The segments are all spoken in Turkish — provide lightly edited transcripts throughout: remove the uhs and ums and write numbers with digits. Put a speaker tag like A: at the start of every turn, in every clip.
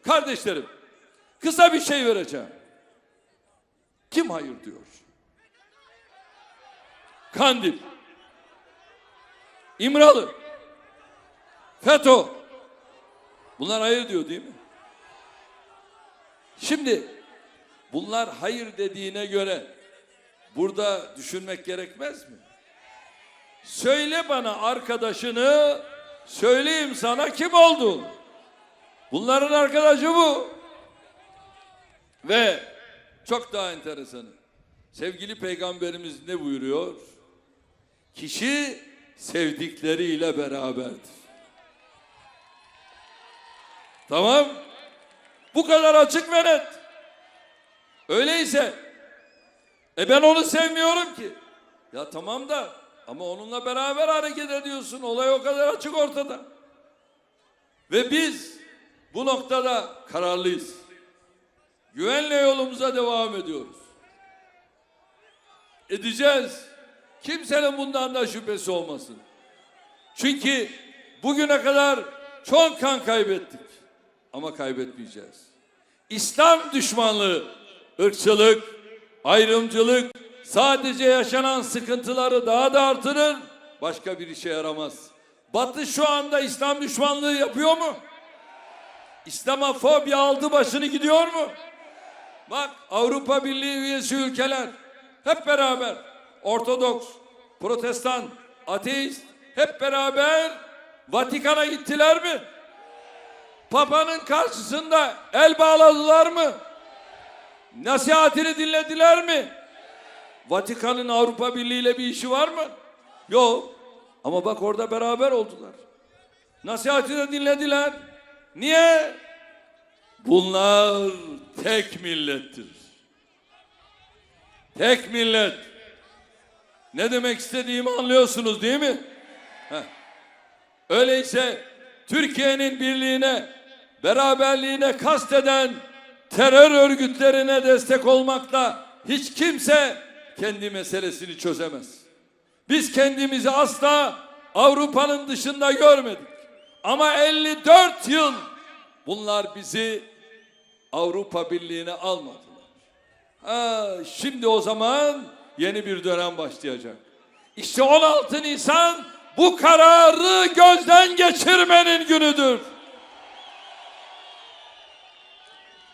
A: Kardeşlerim, kısa bir şey vereceğim. Kim hayır diyor? Kandil, İmralı, FETÖ. Bunlar hayır diyor değil mi? Şimdi bunlar hayır dediğine göre burada düşünmek gerekmez mi? Söyle bana arkadaşını, söyleyeyim sana kim olduğunu. Bunların arkadaşı bu. Ve çok daha enteresanı. Sevgili Peygamberimiz ne buyuruyor? Kişi sevdikleriyle beraberdir. Tamam. Bu kadar açık ve net. Öyleyse ben onu sevmiyorum ki. Ya tamam da ama onunla beraber hareket ediyorsun. Olay o kadar açık ortada. Ve biz bu noktada kararlıyız. Güvenle yolumuza devam ediyoruz. Edeceğiz. Kimsenin bundan da şüphesi olmasın. Çünkü bugüne kadar çok kan kaybettik. Ama kaybetmeyeceğiz. İslam düşmanlığı, ırkçılık, ayrımcılık sadece yaşanan sıkıntıları daha da artırır, başka bir işe yaramaz. Batı şu anda İslam düşmanlığı yapıyor mu? İslamofobi aldı başını gidiyor mu? Bak Avrupa Birliği üyesi ülkeler hep beraber Ortodoks, Protestan, Ateist hep beraber Vatikan'a gittiler mi? Papa'nın karşısında el bağladılar mı? Nasihatini dinlediler mi? Vatikan'ın Avrupa Birliği ile bir işi var mı? Yok. Ama bak orada beraber oldular. Nasihatini dinlediler. Niye? Bunlar tek millettir. Tek millet. Ne demek istediğimi anlıyorsunuz değil mi? Heh. Öyleyse Türkiye'nin birliğine, beraberliğine kasteden terör örgütlerine destek olmakla hiç kimse kendi meselesini çözemez. Biz kendimizi asla Avrupa'nın dışında görmedik. Ama 54 yıl bunlar bizi Avrupa Birliği'ne almadılar. Şimdi o zaman yeni bir dönem başlayacak. İşte 16 Nisan bu kararı gözden geçirmenin günüdür.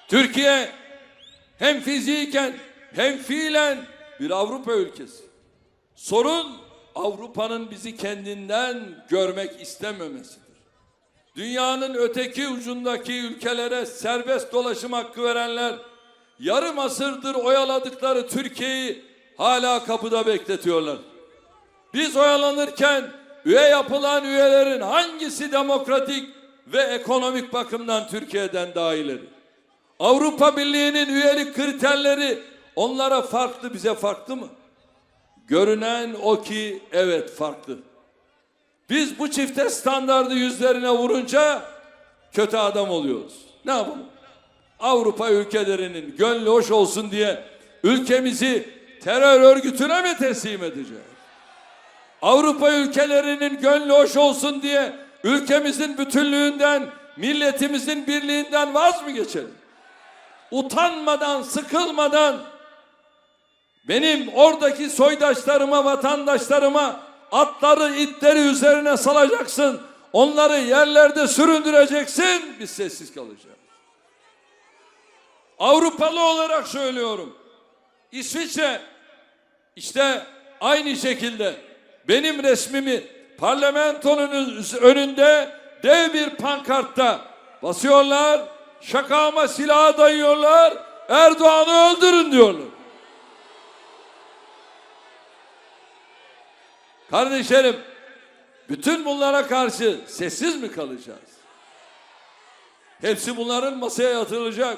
A: Türkiye hem fiziken hem fiilen bir Avrupa ülkesi. Sorun Avrupa'nın bizi kendinden görmek istememesidir. Dünyanın öteki ucundaki ülkelere serbest dolaşım hakkı verenler yarım asırdır oyaladıkları Türkiye'yi hala kapıda bekletiyorlar. Biz oyalanırken üye yapılan üyelerin hangisi demokratik ve ekonomik bakımdan Türkiye'den daha ileri? Avrupa Birliği'nin üyelik kriterleri onlara farklı, bize farklı mı? Görünen o ki evet farklı. Biz bu çifte standardı yüzlerine vurunca kötü adam oluyoruz. Ne yapalım? Avrupa ülkelerinin gönlü hoş olsun diye ülkemizi terör örgütüne mi teslim edeceğiz? Avrupa ülkelerinin gönlü hoş olsun diye ülkemizin bütünlüğünden, milletimizin birliğinden vaz mı geçelim? Utanmadan, sıkılmadan benim oradaki soydaşlarıma, vatandaşlarıma atları, itleri üzerine salacaksın. Onları yerlerde süründüreceksin. Biz sessiz kalacağız. Avrupalı olarak söylüyorum. İsviçre işte aynı şekilde benim resmimi parlamentonun önünde dev bir pankartta basıyorlar. Şakama silahı dayıyorlar. Erdoğan'ı öldürün diyorlar. Kardeşlerim, bütün bunlara karşı sessiz mi kalacağız? Hepsi bunların masaya yatırılacak.